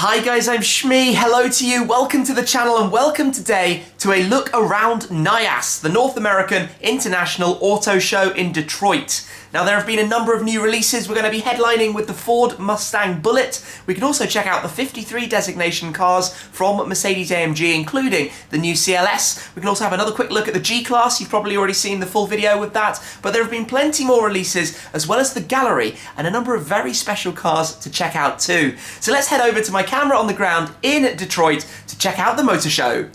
Hi guys, I'm Shmee. Hello to you. Welcome to the channel and welcome today to a look around NAIAS, the North American International Auto Show in Detroit. Now there have been a number of new releases. We're going to be headlining with the Ford Mustang Bullitt. We can also check out the 53 designation cars from Mercedes-AMG, including the new CLS. We can also have another quick look at the G-Class. You've probably already seen the full video with that, but there have been plenty more releases, as well as the gallery, and a number of very special cars to check out too. So let's head over to my camera on the ground in Detroit to check out the Motorshow.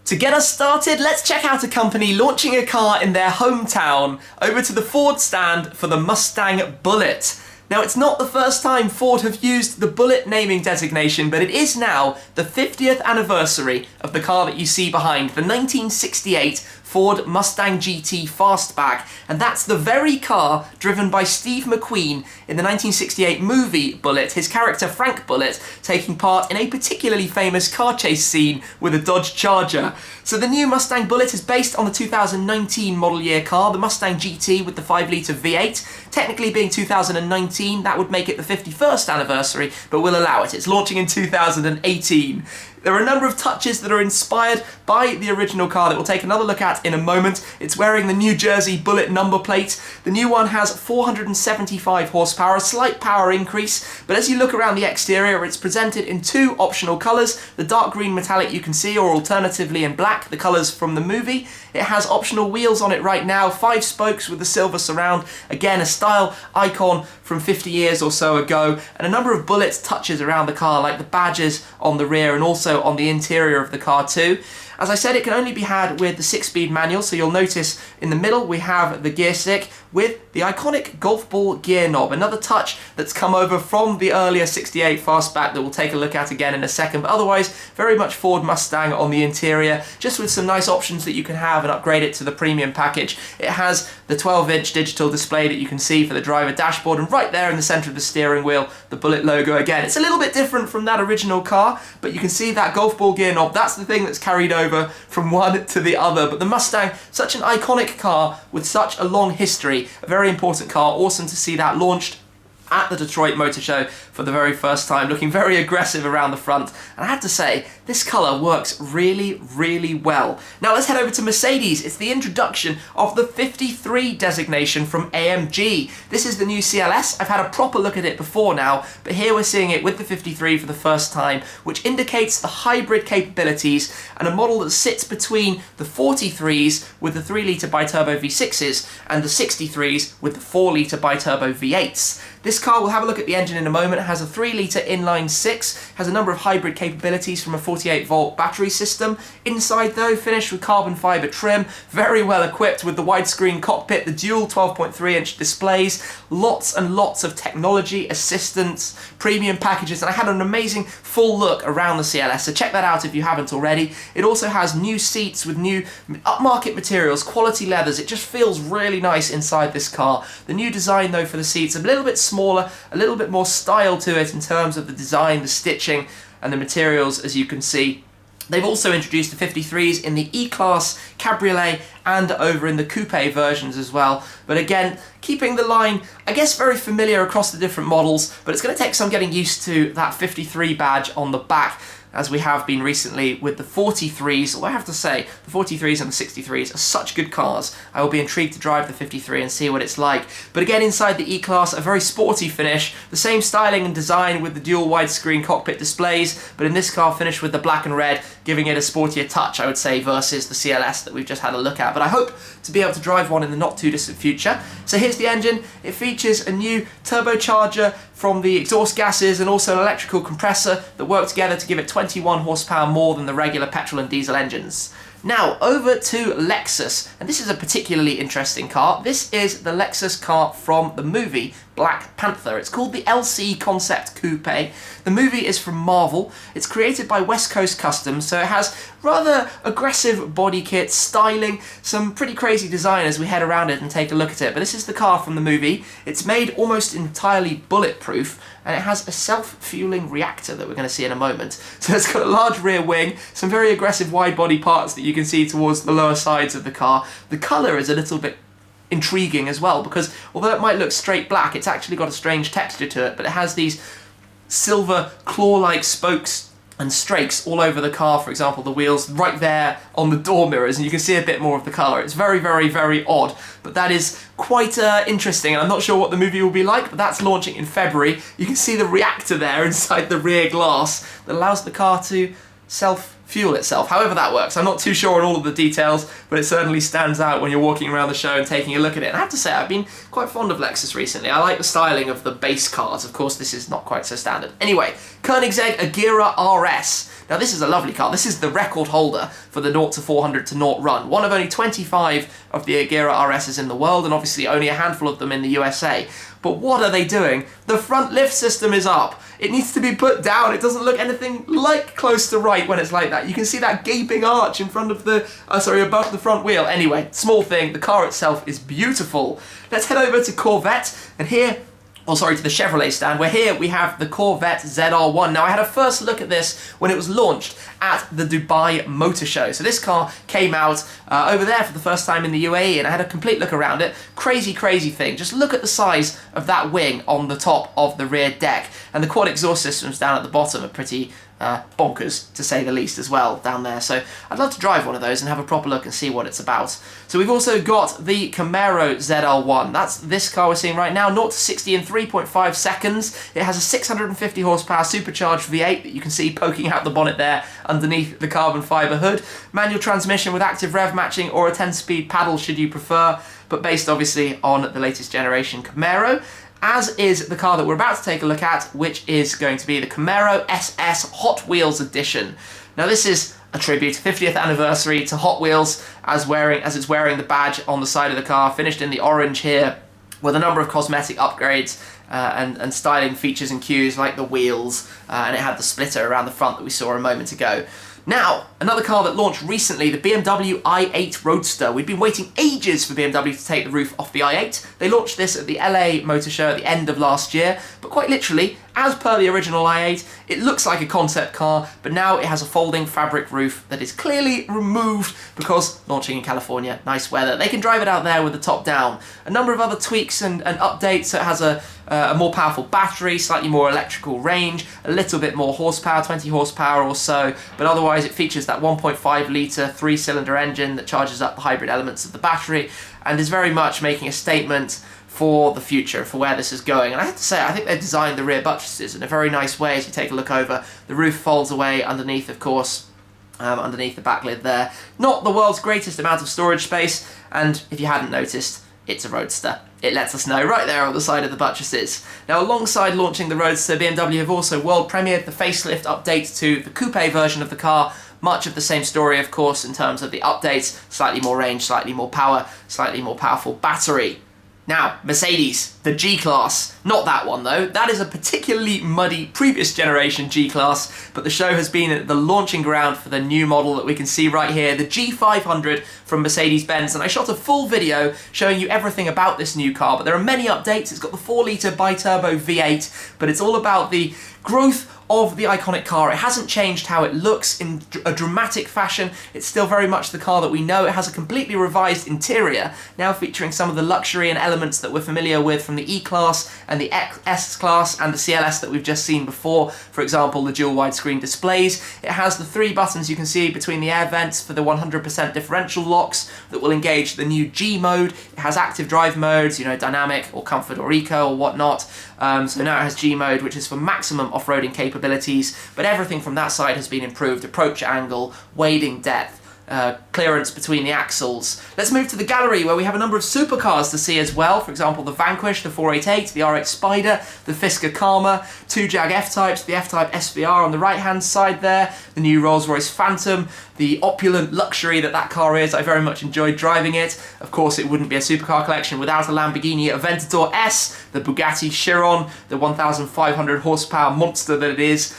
To get us started, let's check out a company launching a car in their hometown. Over to the Ford stand for the Mustang Bullitt. Now, it's not the first time Ford have used the Bullitt naming designation, but it is now the 50th anniversary of the car that you see behind, the 1968 Ford Mustang GT Fastback, and that's the very car driven by Steve McQueen in the 1968 movie Bullitt, his character Frank Bullitt taking part in a particularly famous car chase scene with a Dodge Charger. So the new Mustang Bullitt is based on the 2019 model year car, the Mustang GT with the 5-litre V8, technically being 2019, that would make it the 51st anniversary, but we'll allow it. It's launching in 2018. There are a number of touches that are inspired by the original car that we'll take another look at in a moment. It's wearing the New Jersey Bullitt number plate. The new one has 475 horsepower, a slight power increase, but as you look around the exterior, it's presented in two optional colours, the dark green metallic you can see, or alternatively in black, the colours from the movie. It has optional wheels on it right now, 5 spokes with the silver surround, again a style icon from 50 years or so ago, and a number of Bullitt touches around the car, like the badges on the rear and also on the interior of the car too. As I said, it can only be had with the 6-speed manual, so you'll notice in the middle we have the gear stick with the iconic golf ball gear knob, another touch that's come over from the earlier 68 Fastback that we'll take a look at again in a second, but otherwise very much Ford Mustang on the interior, just with some nice options that you can have and upgrade it to the premium package. It has the 12-inch digital display that you can see for the driver dashboard, and right there in the centre of the steering wheel, the Bullitt logo again. It's a little bit different from that original car, but you can see that golf ball gear knob, that's the thing that's carried over from one to the other. But the Mustang, such an iconic car with such a long history, a very important car. Awesome to see that launched at the Detroit Motor Show for the very first time, looking very aggressive around the front. And I have to say, this colour works really, really well. Now let's head over to Mercedes. It's the introduction of the 53 designation from AMG. This is the new CLS. I've had a proper look at it before now, but here we're seeing it with the 53 for the first time, which indicates the hybrid capabilities and a model that sits between the 43s with the 3-litre bi-turbo V6s and the 63s with the 4-litre bi-turbo V8s. This car, we'll have a look at the engine in a moment, it has a 3-litre inline 6, has a number of hybrid capabilities from a 48-volt battery system. Inside though, finished with carbon fibre trim, very well equipped with the widescreen cockpit, the dual 12.3-inch displays, lots and lots of technology, assistance, premium packages, and I had an amazing full look around the CLS, so check that out if you haven't already. It also has new seats with new upmarket materials, quality leathers. It just feels really nice inside this car. The new design though for the seats, a little bit smaller, a little bit more style to it in terms of the design, the stitching and the materials, as you can see. They've also introduced the 53s in the E-Class, Cabriolet and over in the Coupe versions as well. But again, keeping the line, I guess, very familiar across the different models, but it's going to take some getting used to that 53 badge on the back, as we have been recently with the 43s. Although I have to say, the 43s and the 63s are such good cars. I will be intrigued to drive the 53 and see what it's like. But again, inside the E-Class, a very sporty finish, the same styling and design with the dual widescreen cockpit displays, but in this car finished with the black and red, giving it a sportier touch, I would say, versus the CLS that we've just had a look at. But I hope to be able to drive one in the not too distant future. So here's the engine. It features a new turbocharger from the exhaust gases and also an electrical compressor that work together to give it 21 horsepower more than the regular petrol and diesel engines. Now, over to Lexus, and this is a particularly interesting car. This is the Lexus car from the movie Black Panther. It's called the Lc Concept Coupe. The movie is from Marvel. It's created by West Coast Customs, so it has rather aggressive body kit, styling, some pretty crazy design as we head around it and take a look at it. But this is the car from the movie. It's made almost entirely bulletproof, and it has a self-fueling reactor that we're going to see in a moment. So it's got a large rear wing, some very aggressive wide body parts that you can see towards the lower sides of the car. The colour is a little bit intriguing as well, because although it might look straight black, it's actually got a strange texture to it, but it has these silver claw-like spokes and strakes all over the car. For example, the wheels right there on the door mirrors, and you can see a bit more of the colour. It's very, very, very odd, but that is quite interesting, and I'm not sure what the movie will be like, but that's launching in February. You can see the reactor there inside the rear glass that allows the car to self-fuel itself, however that works. I'm not too sure on all of the details, but it certainly stands out when you're walking around the show and taking a look at it. And I have to say, I've been quite fond of Lexus recently. I like the styling of the base cars. Of course, this is not quite so standard. Anyway, Koenigsegg Agera Rs. Now this is a lovely car. This is the record holder for the 0 to 400 to 0 run. One of only 25 of the Agera RSs in the world, and obviously only a handful of them in the USA. But what are they doing? The front lift system is up. It needs to be put down. It doesn't look anything like close to right when it's like that. You can see that gaping arch in front of the, above the front wheel. Anyway, small thing, the car itself is beautiful. Let's head over to Corvette, and here, to the Chevrolet stand, where here we have the Corvette ZR1. Now, I had a first look at this when it was launched at the Dubai Motorshow. So this car came out over there for the first time in the UAE, and I had a complete look around it. Crazy, crazy thing. Just look at the size of that wing on the top of the rear deck. And the quad exhaust systems down at the bottom are pretty bonkers, to say the least, as well, down there. So I'd love to drive one of those and have a proper look and see what it's about. So we've also got the Camaro ZL1. That's this car we're seeing right now, 0 to 60 in 3.5 seconds. It has a 650 horsepower supercharged V8 that you can see poking out the bonnet there underneath the carbon fibre hood. Manual transmission with active rev matching or a 10-speed paddle should you prefer, but based obviously on the latest generation Camaro, as is the car that we're about to take a look at, which is going to be the Camaro SS Hot Wheels Edition. Now this is a tribute, 50th anniversary to Hot Wheels, as it's wearing the badge on the side of the car, finished in the orange here, with a number of cosmetic upgrades and styling features and cues like the wheels, and it had the splitter around the front that we saw a moment ago. Now, another car that launched recently, the Bmw i8 Roadster. We've been waiting ages for BMW to take the roof off the i8. They launched this at the LA Motor Show at the end of last year, but quite literally, as per the original i8, it looks like a concept car, but now it has a folding fabric roof that is clearly removed because launching in California, nice weather. They can drive it out there with the top down. A number of other tweaks and updates. So it has a more powerful battery, slightly more electrical range, a little bit more horsepower, 20 horsepower or so, but otherwise it features that 1.5 litre 3-cylinder engine that charges up the hybrid elements of the battery and is very much making a statement for the future, for where this is going. And I have to say, I think they've designed the rear buttresses in a very nice way as you take a look over. The roof folds away underneath, of course, underneath the back lid there. Not the world's greatest amount of storage space, and if you hadn't noticed, it's a Roadster. It lets us know right there on the side of the buttresses. Now, alongside launching the Roadster, BMW have also world premiered the facelift update to the coupe version of the car. Much of the same story, of course, in terms of the updates. Slightly more range, slightly more power, slightly more powerful battery. Now, Mercedes, the G-Class. Not that one, though. That is a particularly muddy previous generation G-Class, but the show has been the launching ground for the new model that we can see right here, the G500 from Mercedes-Benz, and I shot a full video showing you everything about this new car, but there are many updates. It's got the 4-litre bi-turbo V8, but it's all about the growth of the iconic car. It hasn't changed how it looks in a dramatic fashion. It's still very much the car that we know. It has a completely revised interior, now featuring some of the luxury and elements that we're familiar with from the E-Class and the S-Class and the CLS that we've just seen before. For example, the dual widescreen displays. It has the 3 buttons you can see between the air vents for the 100% differential locks that will engage the new G mode. It has active drive modes, you know, dynamic or comfort or eco or whatnot. So now it has G mode, which is for maximum off-roading capabilities, but everything from that side has been improved. Approach angle, wading depth, clearance between the axles. Let's move to the gallery where we have a number of supercars to see as well. For example, the Vanquish, the 488, the R8 Spider, the Fisker Karma, 2 Jag F-Types, the F-Type SVR on the right-hand side there, the new Rolls-Royce Phantom, the opulent luxury that car is. I very much enjoyed driving it. Of course, it wouldn't be a supercar collection without a Lamborghini Aventador S, the Bugatti Chiron, the 1,500 horsepower monster that it is.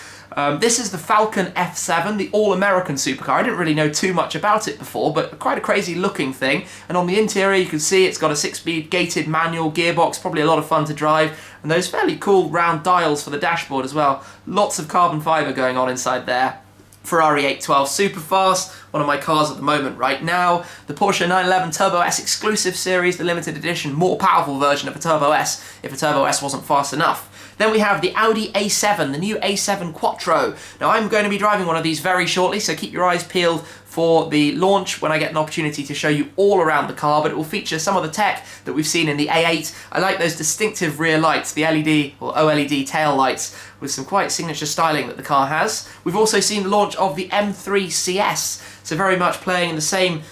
This is the Falcon F7, the all-American supercar. I didn't really know too much about it before, but quite a crazy looking thing. And on the interior you can see it's got a 6-speed gated manual gearbox, probably a lot of fun to drive, and those fairly cool round dials for the dashboard as well. Lots of carbon fibre going on inside there. Ferrari 812 Superfast, one of my cars at the moment right now, the Porsche 911 Turbo S Exclusive Series, the limited edition, more powerful version of a Turbo S if a Turbo S wasn't fast enough. Then we have the Audi A7, the new A7 Quattro. Now I'm going to be driving one of these very shortly, so keep your eyes peeled for the launch when I get an opportunity to show you all around the car, but it will feature some of the tech that we've seen in the A8. I like those distinctive rear lights, the LED or OLED tail lights, with some quite signature styling that the car has. We've also seen the launch of the M3 CS, so very much playing in the same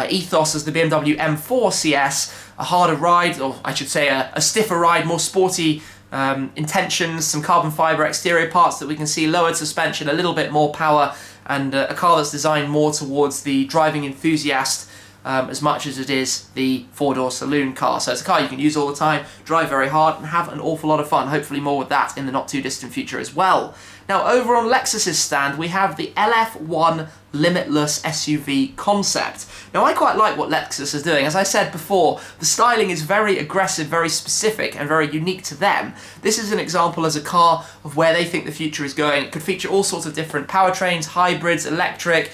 ethos as the BMW M4 CS, a harder ride, or I should say a stiffer ride, more sporty intentions, some carbon fibre exterior parts that we can see, lowered suspension, a little bit more power, and a car that's designed more towards the driving enthusiast as much as it is the four-door saloon car. So it's a car you can use all the time, drive very hard, and have an awful lot of fun. Hopefully more with that in the not too distant future as well. Now over on Lexus's stand we have the LF1 Limitless SUV concept. Now I quite like what Lexus is doing. As I said before, the styling is very aggressive, very specific, and very unique to them. This is an example as a car of where they think the future is going. It could feature all sorts of different powertrains, hybrids, electric,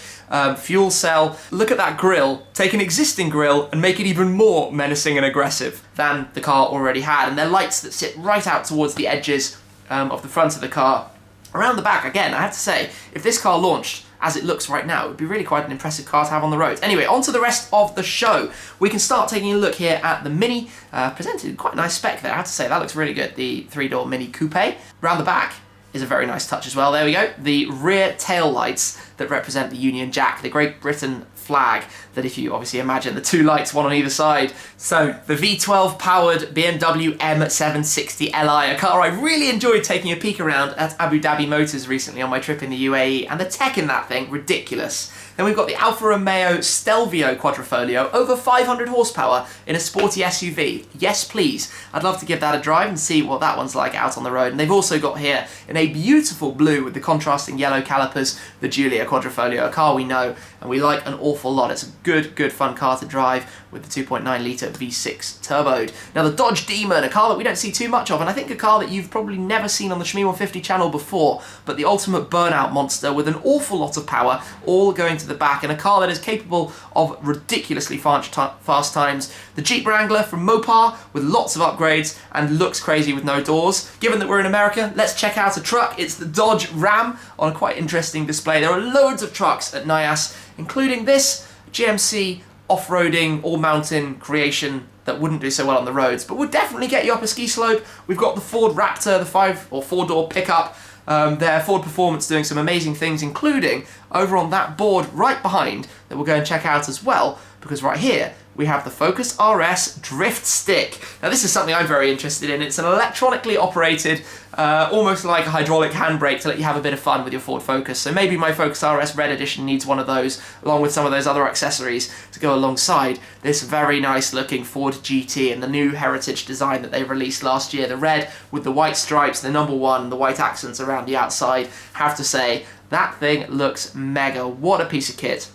fuel cell. Look at that grille. Take an existing grille and make it even more menacing and aggressive than the car already had. And they're lights that sit right out towards the edges of the front of the car. Around the back, again, I have to say, if this car launched as it looks right now, it would be really quite an impressive car to have on the road. Anyway, on to the rest of the show. We can start taking a look here at the Mini, presented quite a nice spec there, I have to say, that looks really good, the three-door Mini Coupe. Round the back is a very nice touch as well, there we go. The rear tail lights that represent the Union Jack, the Great Britain flag, that if you obviously imagine the two lights, one on either side. So the V12 powered BMW M760 Li, a car I really enjoyed taking a peek around at Abu Dhabi Motors recently on my trip in the UAE, and the tech in that thing, ridiculous. Then we've got the Alfa Romeo Stelvio Quadrifoglio, over 500 horsepower in a sporty SUV. Yes please, I'd love to give that a drive and see what that one's like out on the road. And they've also got here, in a beautiful blue with the contrasting yellow calipers, the Giulia Quadrifoglio, a car we know and we like an awful lot. It's a good fun car to drive with the 2.9 litre V6 turboed. Now the Dodge Demon, a car that we don't see too much of, and I think a car that you've probably never seen on the Shmee 150 channel before, but the ultimate burnout monster with an awful lot of power, all going to the back, and a car that is capable of ridiculously fast times. The Jeep Wrangler from Mopar with lots of upgrades and looks crazy with no doors. Given that we're in America, let's check out a truck. It's the Dodge Ram on a quite interesting display. There are loads of trucks at NAIAS, including this GMC off-roading, all-mountain creation that wouldn't do so well on the roads, but would definitely get you up a ski slope. We've got the Ford Raptor, the 5 or 4-door pickup, there, Ford Performance doing some amazing things, including over on that board right behind that we'll go and check out as well, because right here we have the Focus RS Drift Stick. Now this is something I'm very interested in. It's an electronically operated, almost like a hydraulic handbrake to let you have a bit of fun with your Ford Focus. So maybe my Focus RS Red Edition needs one of those, along with some of those other accessories to go alongside this very nice looking Ford GT and the new Heritage design that they released last year. The red with the white stripes, the number 1, the white accents around the outside. Have to say, that thing looks mega. What a piece of kit.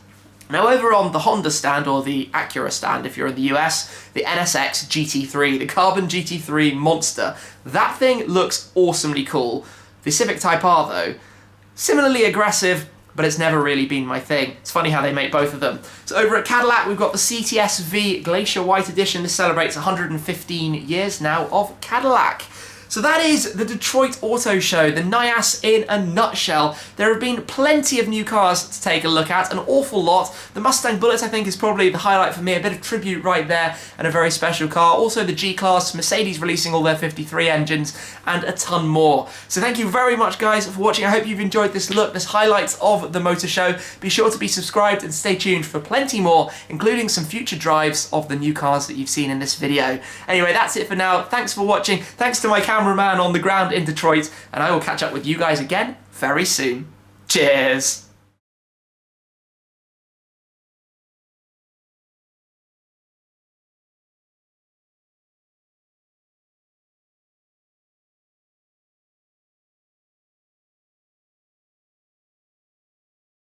Now over on the Honda stand, or the Acura stand if you're in the US, the NSX GT3, the Carbon GT3 monster. That thing looks awesomely cool. The Civic Type R though, similarly aggressive, but it's never really been my thing. It's funny how they make both of them. So over at Cadillac we've got the CTS-V Glacier White Edition. This celebrates 115 years now of Cadillac. So that is the Detroit Auto Show, the NAIAS in a nutshell. There have been plenty of new cars to take a look at, an awful lot. The Mustang Bullitt I think is probably the highlight for me, a bit of tribute right there, and a very special car. Also the G-Class, Mercedes releasing all their 53 engines, and a ton more. So thank you very much guys for watching. I hope you've enjoyed this look, this highlights of the Motor Show. Be sure to be subscribed and stay tuned for plenty more, including some future drives of the new cars that you've seen in this video. Anyway, that's it for now. Thanks for watching. Thanks to my cameraman on the ground in Detroit, and I will catch up with you guys again very soon. Cheers!